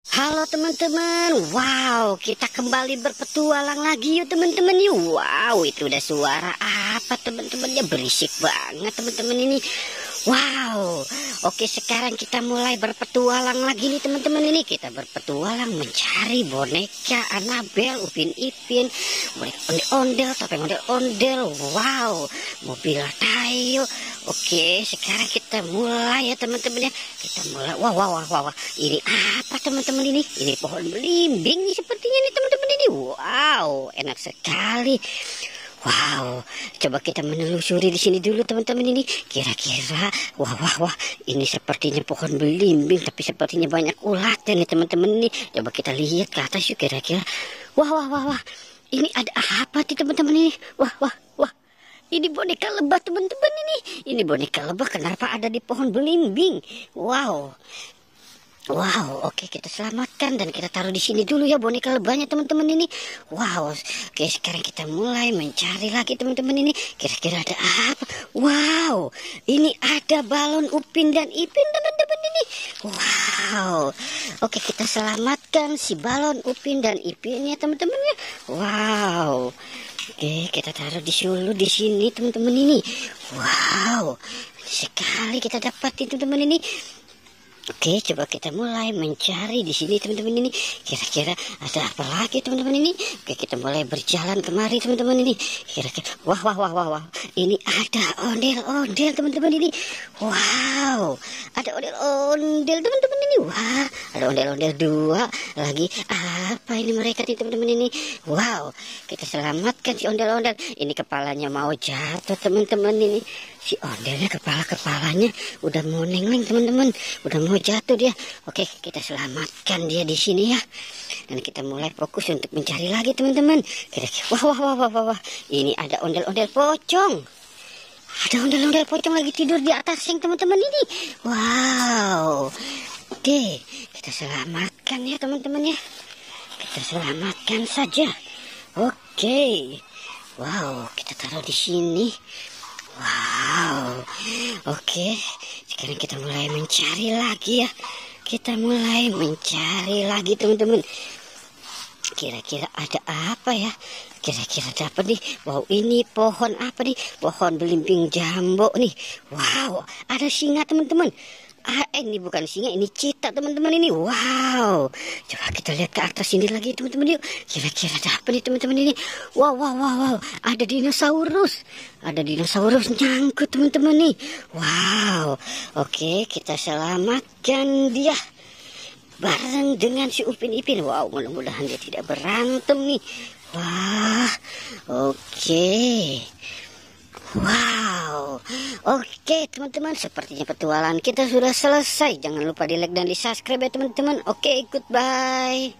Halo teman-teman, wow, kita kembali berpetualang lagi yuk teman-teman yuk. Wow, itu udah suara apa teman-temannya, berisik banget teman-teman ini. Wow, oke, sekarang kita mulai berpetualang lagi nih teman-teman ini. Kita berpetualang mencari boneka Annabelle, Upin Ipin, boneka ondel-ondel, topeng ondel-ondel. Wow, mobil Tayo. Oke, sekarang kita mulai ya teman-teman ya. Kita mulai. Wow. Ini apa teman-teman ini? Ini pohon belimbing nih sepertinya nih teman-teman ini. Wow, enak sekali. Wow, coba kita menelusuri di sini dulu teman-teman ini. Kira-kira, wah, ini sepertinya pohon belimbing, tapi sepertinya banyak ulatnya nih teman-teman ini. Coba kita lihat ke atas yuk kira-kira. Wah. Ini ada apa sih teman-teman ini? Wah. Ini boneka lebah teman-teman ini. Ini boneka lebah kenapa ada di pohon belimbing? Wow, oke, kita selamatkan dan kita taruh di sini dulu ya boneka lebahnya teman-teman ini. Wow, oke, sekarang kita mulai mencari lagi teman-teman ini. Kira-kira ada apa? Wow, ini ada balon Upin dan Ipin teman-teman ini. Wow, oke, kita selamatkan si balon Upin dan Ipin ya teman-teman ya. Wow. Oke, kita taruh di sini teman-teman ini. Wow, sekali kita dapat teman-teman ini. Oke, coba kita mulai mencari di sini teman-teman ini. Kira-kira ada apa lagi teman-teman ini? Oke, kita mulai berjalan kemari teman-teman ini. Kira-kira, wah. Ini ada ondel-ondel teman-teman ini. Wow, ada ondel-ondel teman-teman ini. Wah, ada ondel-ondel dua lagi. Apa ini mereka nih teman-teman ini? Wow, kita selamatkan si ondel-ondel. Ini kepalanya mau jatuh teman-teman ini. Si ondelnya kepalanya udah mau nengleng teman-teman, udah mau jatuh dia. Oke, kita selamatkan dia di sini ya. Dan kita mulai fokus untuk mencari lagi teman-teman. Kira-kira, wah. Ini ada ondel-ondel pocong. Ada ondel-ondel pocong lagi tidur di atas sink teman-teman ini. Wow. Oke, kita selamatkan ya teman-teman ya. Kita selamatkan saja. Oke. Wow, kita taruh di sini. Wow, oke, sekarang kita mulai mencari lagi ya. Kita mulai mencari lagi teman-teman. Kira-kira ada apa ya? Kira-kira ada apa nih? Wow, ini pohon apa nih? Pohon belimbing jambu nih. Wow, ada singa teman-teman. Ini bukan singa, ini cita teman-teman ini. Wow, coba kita lihat ke atas sini lagi teman-teman yuk. Kira-kira ada apa nih teman-teman ini? Wow, ada dinosaurus. Ada dinosaurus nyangkut teman-teman nih. Wow, oke, kita selamatkan dia bareng dengan si Upin Ipin. Wow, mudah-mudahan dia tidak berantem nih. Wah, oke. Wow, oke teman-teman, sepertinya petualangan kita sudah selesai. Jangan lupa di like dan di subscribe ya teman-teman. Oke, goodbye.